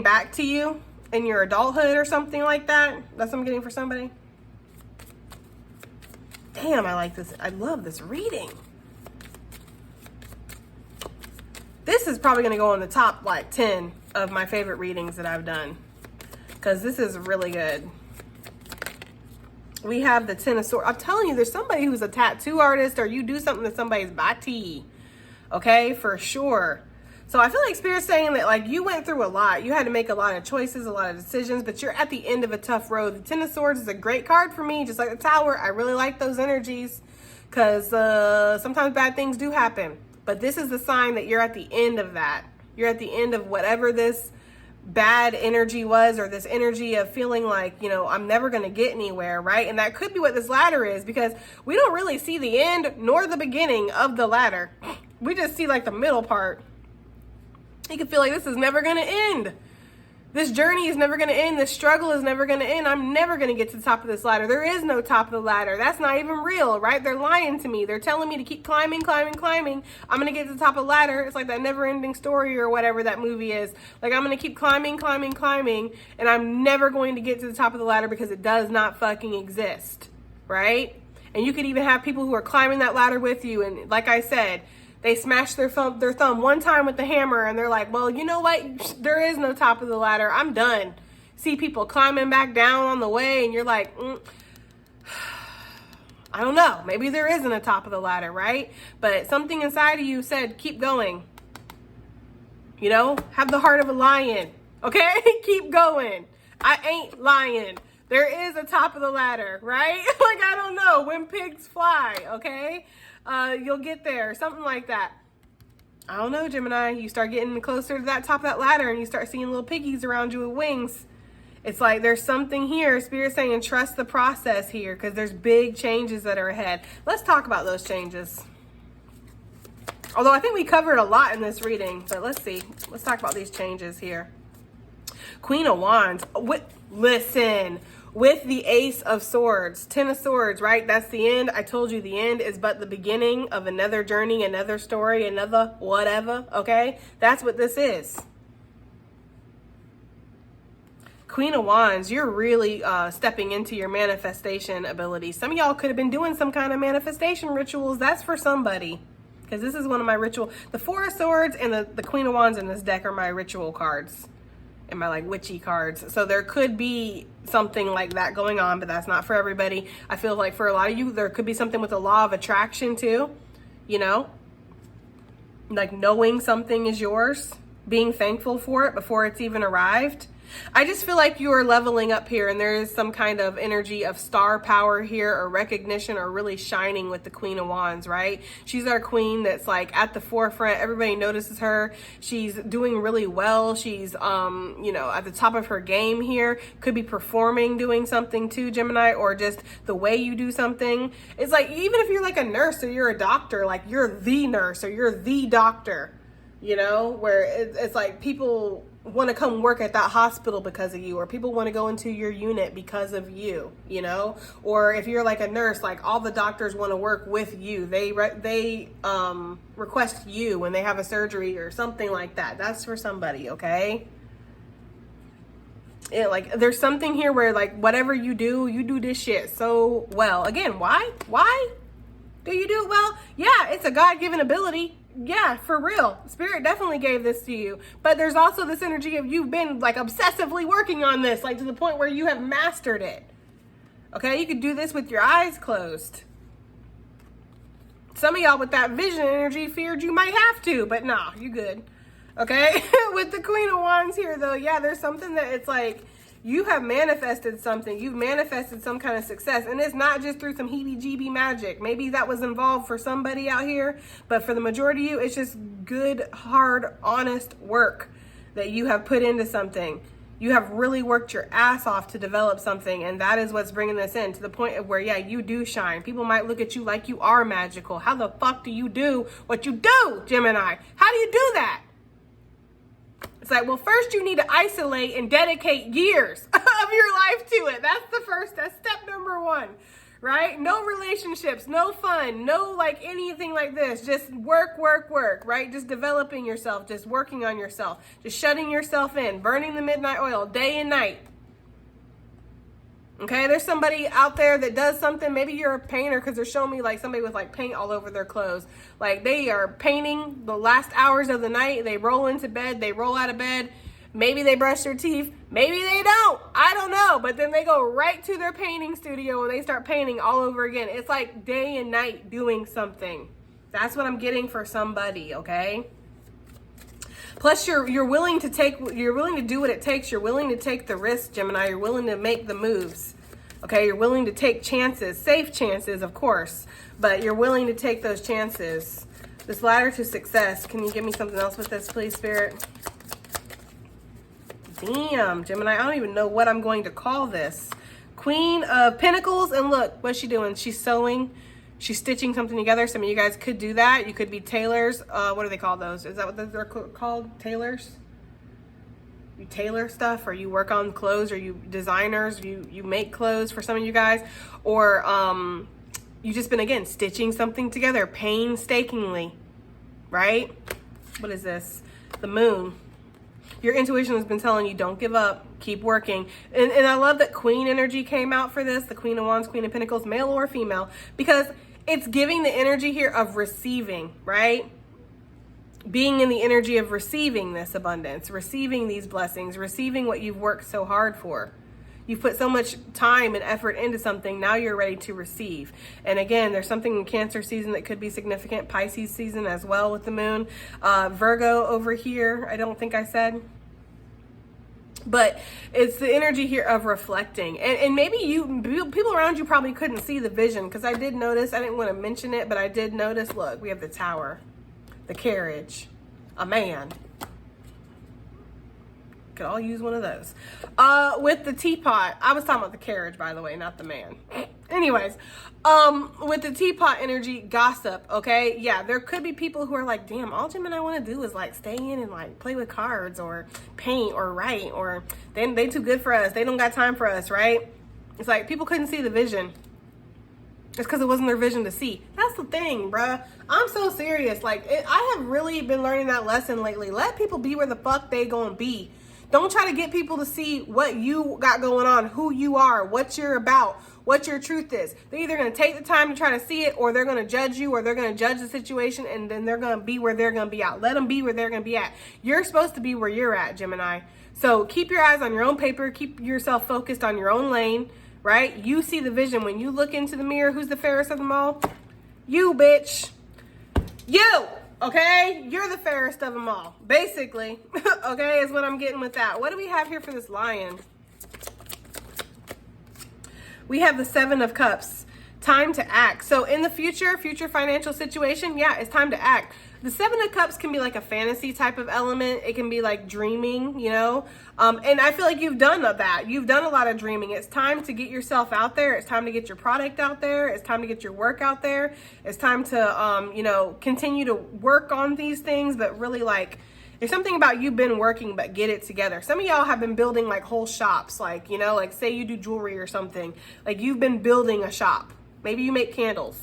A: back to you in your adulthood or something like that. That's what I'm getting for somebody. Damn, I like this. I love this reading. This is probably going to go in the top like 10 of my favorite readings that I've done, because this is really good. We have the 10 of Swords. I'm telling you, there's somebody who's a tattoo artist, or you do something to somebody's body. Okay, for sure. So I feel like Spirit's saying that like you went through a lot. You had to make a lot of choices, a lot of decisions, but you're at the end of a tough road. The 10 of Swords is a great card for me, just like the Tower. I really like those energies, because sometimes bad things do happen. But this is the sign that you're at the end of that. You're at the end of whatever this bad energy was, or this energy of feeling like, you know, I'm never going to get anywhere, right? And that could be what this ladder is, because we don't really see the end nor the beginning of the ladder. We just see like the middle part. You can feel like this is never going to end. This journey is never going to end. This struggle is never going to end. I'm never going to get to the top of this ladder. There is no top of the ladder. That's not even real, right? They're lying to me. They're telling me to keep climbing, climbing, climbing. I'm going to get to the top of the ladder. It's like that never ending story or whatever that movie is. Like I'm going to keep climbing, climbing, climbing, and I'm never going to get to the top of the ladder, because it does not fucking exist, right? And you could even have people who are climbing that ladder with you, and like I said, they smash their thumb one time with the hammer, and they're like, well, you know what? There is no top of the ladder. I'm done. See people climbing back down on the way, and you're like, I don't know. Maybe there isn't a top of the ladder, right? But something inside of you said, keep going. You know, have the heart of a lion, okay? Keep going. I ain't lying. There is a top of the ladder, right? Like, I don't know. When pigs fly, okay? You'll get there, something like that. I don't know, Gemini. You start getting closer to that top of that ladder, and you start seeing little piggies around you with wings. It's like there's something here. Spirit's saying trust the process here because there's big changes that are ahead. Let's talk about those changes. Although I think we covered a lot in this reading, but let's see. Let's talk about these changes here. Queen of Wands. Listen, with the Ace of Swords, 10 of Swords, right? That's the end. I told you the end is but the beginning of another journey, another story, another whatever, okay? That's what this is. Queen of Wands, you're really stepping into your manifestation ability. Some of y'all could have been doing some kind of manifestation rituals. That's for somebody. Because this is one of my ritual. The Four of Swords and the Queen of Wands in this deck are my ritual cards. And my like witchy cards. So there could be something like that going on, but that's not for everybody. I feel like for a lot of you, there could be something with the law of attraction too. You know? Like knowing something is yours. Being thankful for it before it's even arrived. I just feel like you are leveling up here and there is some kind of energy of star power here or recognition or really shining with the Queen of Wands, right? She's our queen that's like at the forefront. Everybody notices her. She's doing really well. She's, you know, at the top of her game here. Could be performing, doing something too, Gemini, or just the way you do something. It's like, even if you're like a nurse or you're a doctor, like you're the nurse or you're the doctor, you know, where it's like people want to come work at that hospital because of you, or people want to go into your unit because of you, you know, or if you're like a nurse, like all the doctors want to work with you. They request you when they have a surgery or something like that. That's for somebody, okay? Like there's something here where like whatever you do this shit so well. Again, why do you do it well? Yeah, it's a God-given ability. Yeah, for real. Spirit definitely gave this to you. But there's also this energy of you've been like obsessively working on this, like to the point where you have mastered it. Okay, you could do this with your eyes closed. Some of y'all with that vision energy feared you might have to, but nah, you good. Okay, with the Queen of Wands here though, yeah, there's something that it's like, you have manifested something. You've manifested some kind of success. And it's not just through some heebie-jeebie magic. Maybe that was involved for somebody out here. But for the majority of you, it's just good, hard, honest work that you have put into something. You have really worked your ass off to develop something. And that is what's bringing this in to the point of where, yeah, you do shine. People might look at you like you are magical. How the fuck do you do what you do, Gemini? How do you do that? It's like, well, first you need to isolate and dedicate years of your life to it. That's step number one, right? No relationships, no fun, no like anything like this. Just work, right? Just developing yourself, just working on yourself, just shutting yourself in, burning the midnight oil day and night. Okay, there's somebody out there that does something. Maybe you're a painter because they're showing me like somebody with like paint all over their clothes. Like they are painting the last hours of the night. They roll into bed. They roll out of bed. Maybe they brush their teeth. Maybe they don't. I don't know. But then they go right to their painting studio and they start painting all over again. It's like day and night doing something. That's what I'm getting for somebody, okay? Plus, you're willing to do what it takes. You're willing to take the risk, Gemini. You're willing to make the moves. Okay, you're willing to take chances, safe chances, of course, but you're willing to take those chances. This ladder to success. Can you give me something else with this, please, Spirit? Damn, Gemini, I don't even know what I'm going to call this. Queen of Pentacles, and look, what's she doing? She's sewing. She's stitching something together. Some of you guys could do that. You could be tailors. What do they call those? Is that what they're called? Tailors? You tailor stuff, or you work on clothes, or you designers, you make clothes for some of you guys. Or you just been, again, stitching something together painstakingly, right? What is this? The moon. Your intuition has been telling you, don't give up, keep working. And I love that Queen energy came out for this, the Queen of Wands, Queen of Pentacles, male or female, because it's giving the energy here of receiving, right? Being in the energy of receiving this abundance, receiving these blessings, receiving what you've worked so hard for. You've put so much time and effort into something, now you're ready to receive. And again, there's something in Cancer season that could be significant, Pisces season as well with the moon. Virgo over here, I don't think I said. But it's the energy here of reflecting. And maybe people around you probably couldn't see the vision, because I did notice, I didn't want to mention it, but I did notice, look, we have the Tower, the carriage, a man. could all use one of those. With the teapot, I was talking about the carriage, by the way, not the man. Anyways, with the teapot energy, gossip, okay? Yeah, there could be people who are like, damn, all Gemini want to do is like stay in and like play with cards or paint or write, or they too good for us. They don't got time for us, right? It's like people couldn't see the vision. It's because it wasn't their vision to see. That's the thing, bruh. I'm so serious. Like, I have really been learning that lesson lately. Let people be where the fuck they gonna be. Don't try to get people to see what you got going on, who you are, what you're about, what your truth is. They're either going to take the time to try to see it, or they're going to judge you, or they're going to judge the situation, and then they're going to be where they're going to be at. Let them be where they're going to be at. You're supposed to be where you're at, Gemini. So keep your eyes on your own paper. Keep yourself focused on your own lane, right? You see the vision. When you look into the mirror, who's the fairest of them all? You, bitch. You. Okay, you're the fairest of them all, basically. Okay, is what I'm getting with that. What do we have here for this lion? We have the 7 of Cups. Time to act. So in the future financial situation, yeah, it's time to act. The 7 of Cups can be like a fantasy type of element. It can be like dreaming, you know? And I feel like you've done that. You've done a lot of dreaming. It's time to get yourself out there. It's time to get your product out there. It's time to get your work out there. It's time to, you know, continue to work on these things, but really like, there's something about you've been working, but get it together. Some of y'all have been building like whole shops, like, you know, like say you do jewelry or something. Like you've been building a shop. Maybe you make candles.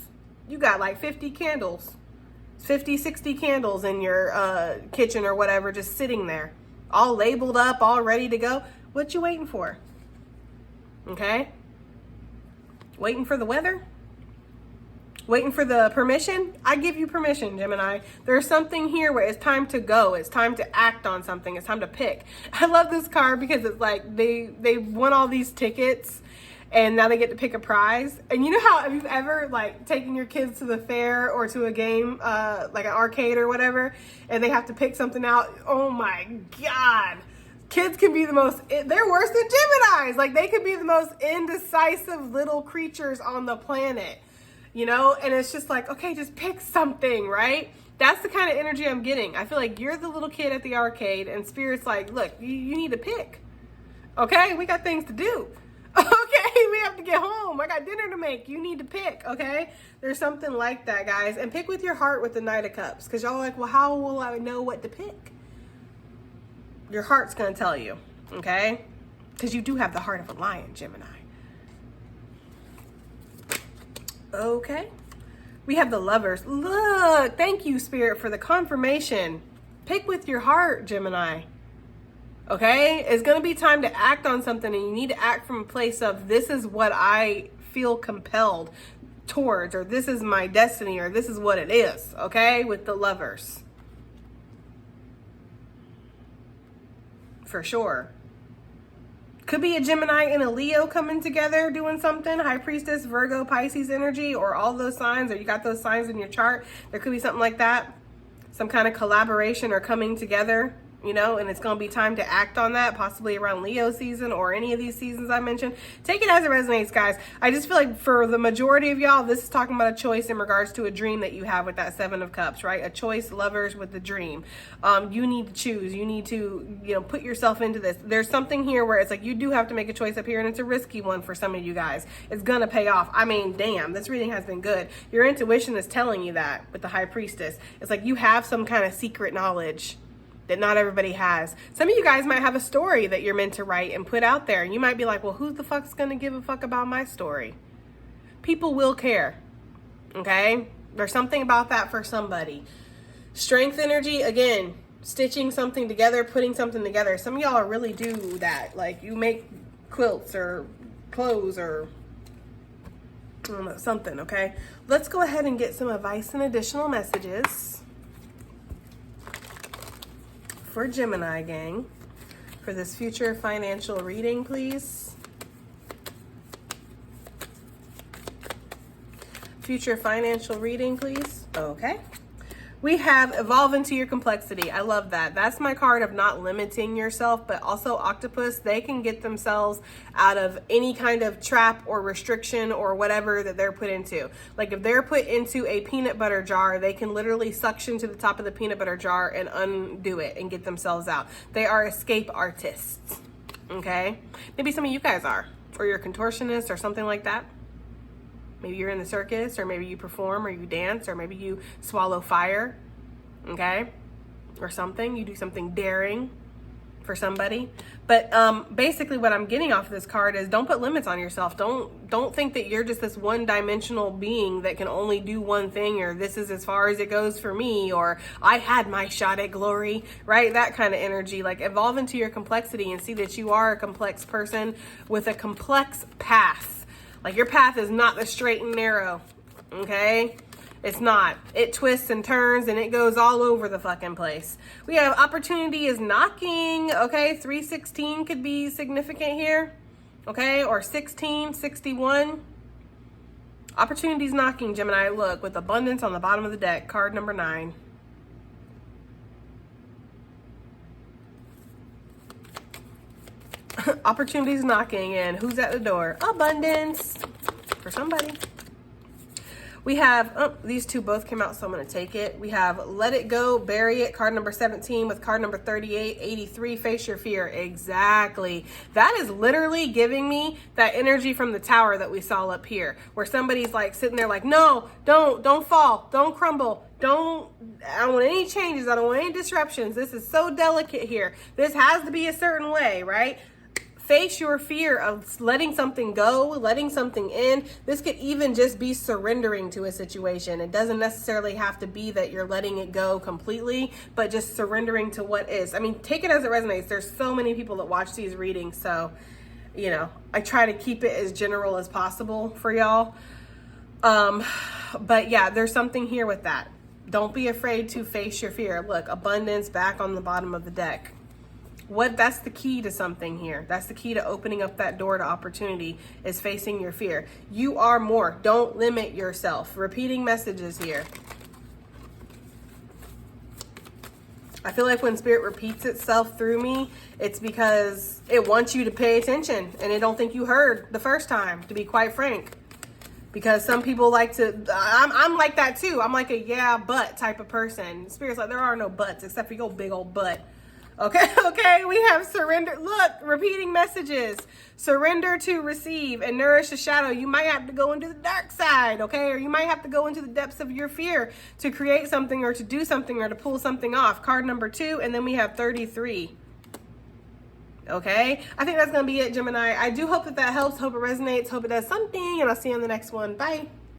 A: You got like 50 candles, 50, 60 candles in your kitchen or whatever, just sitting there, all labeled up, all ready to go. What you waiting for? Okay? Waiting for the weather? Waiting for the permission? I give you permission, Gemini. There's something here where it's time to go. It's time to act on something. It's time to pick. I love this card because it's like they won all these tickets and now they get to pick a prize. And you know how, have you ever like taken your kids to the fair or to a game, like an arcade or whatever, and they have to pick something out? Oh my God. Kids can be the most, they're worse than Geminis. Like they could be the most indecisive little creatures on the planet, you know? And it's just like, okay, just pick something, right? That's the kind of energy I'm getting. I feel like you're the little kid at the arcade and Spirit's like, look, you need to pick. Okay, we got things to do. Okay, we have to get home. I got dinner to make. You need to pick, okay? There's something like that, guys. And pick with your heart with the Knight of Cups. Because y'all are like, well, how will I know what to pick? Your heart's going to tell you, okay? Because you do have the heart of a lion, Gemini. Okay. We have the Lovers. Look, thank you, Spirit, for the confirmation. Pick with your heart, Gemini. Okay? It's going to be time to act on something, and you need to act from a place of, this is what I feel compelled towards, or this is my destiny, or this is what it is. Okay? With the Lovers. For sure. Could be a Gemini and a Leo coming together doing something. High Priestess, Virgo, Pisces energy, or all those signs, or you got those signs in your chart. There could be something like that. Some kind of collaboration or coming together, you know, and it's going to be time to act on that, possibly around Leo season or any of these seasons I mentioned. Take it as it resonates, guys. I just feel like for the majority of y'all, this is talking about a choice in regards to a dream that you have with that 7 of Cups, right? A choice, Lovers with the dream. You need to choose. You need to, you know, put yourself into this. There's something here where it's like you do have to make a choice up here, and it's a risky one for some of you guys. It's going to pay off. I mean, damn, this reading has been good. Your intuition is telling you that with the High Priestess. It's like you have some kind of secret knowledge that not everybody has. Some of you guys might have a story that you're meant to write and put out there. And you might be like, well, who the fuck's gonna give a fuck about my story? People will care, okay? There's something about that for somebody. Strength energy, again, stitching something together, putting something together. Some of y'all really do that. Like you make quilts or clothes or I don't know, something, okay? Let's go ahead and get some advice and additional messages for Gemini gang for this future financial reading, please. Future financial reading, please. Okay. We have evolve into your complexity. I love that. That's my card of not limiting yourself, but also octopus, they can get themselves out of any kind of trap or restriction or whatever that they're put into. Like if they're put into a peanut butter jar, they can literally suction to the top of the peanut butter jar and undo it and get themselves out. They are escape artists, okay? Maybe some of you guys are, or you're a contortionist or something like that. Maybe you're in the circus, or maybe you perform, or you dance, or maybe you swallow fire, okay? Or something. You do something daring for somebody. But basically what I'm getting off of this card is don't put limits on yourself. Don't think that you're just this one-dimensional being that can only do one thing, or this is as far as it goes for me, or I had my shot at glory, right? That kind of energy. Like evolve into your complexity and see that you are a complex person with a complex path. Like your path is not the straight and narrow, okay? It's not. It twists and turns and it goes all over the fucking place. We have opportunity is knocking, okay? 316 could be significant here, okay? Or 16, 61. Opportunity's knocking, Gemini. Look, with abundance on the bottom of the deck, card number 9. Opportunities knocking, and who's at the door? Abundance for somebody. We have, these two both came out, so I'm going to take it. We have let it go, bury it, card number 17 with card number 38, 83, face your fear. Exactly. That is literally giving me that energy from the tower that we saw up here, where somebody's like sitting there like, no, don't fall, don't crumble. I don't want any changes. I don't want any disruptions. This is so delicate here. This has to be a certain way, right? Face your fear of letting something go, letting something in. This could even just be surrendering to a situation. It doesn't necessarily have to be that you're letting it go completely, but just surrendering to what is. I mean, take it as it resonates. There's so many people that watch these readings, so, you know, I try to keep it as general as possible for y'all. But yeah, there's something here with that. Don't be afraid to face your fear. Look, abundance back on the bottom of the deck. That's the key to something here. That's the key to opening up that door to opportunity, is facing your fear. You are more. Don't limit yourself. Repeating messages here. I feel like when spirit repeats itself through me, it's because it wants you to pay attention and it don't think you heard the first time, to be quite frank. Because some people like to, I'm like that too. I'm like a yeah, but type of person. Spirit's like, there are no buts except for your big old butt. Okay, we have surrender. Look, repeating messages. Surrender to receive and nourish the shadow. You might have to go into the dark side, okay? Or you might have to go into the depths of your fear to create something or to do something or to pull something off. Card number 2, and then we have 33. Okay, I think that's going to be it, Gemini. I do hope that helps. Hope it resonates. Hope it does something, and I'll see you on the next one. Bye.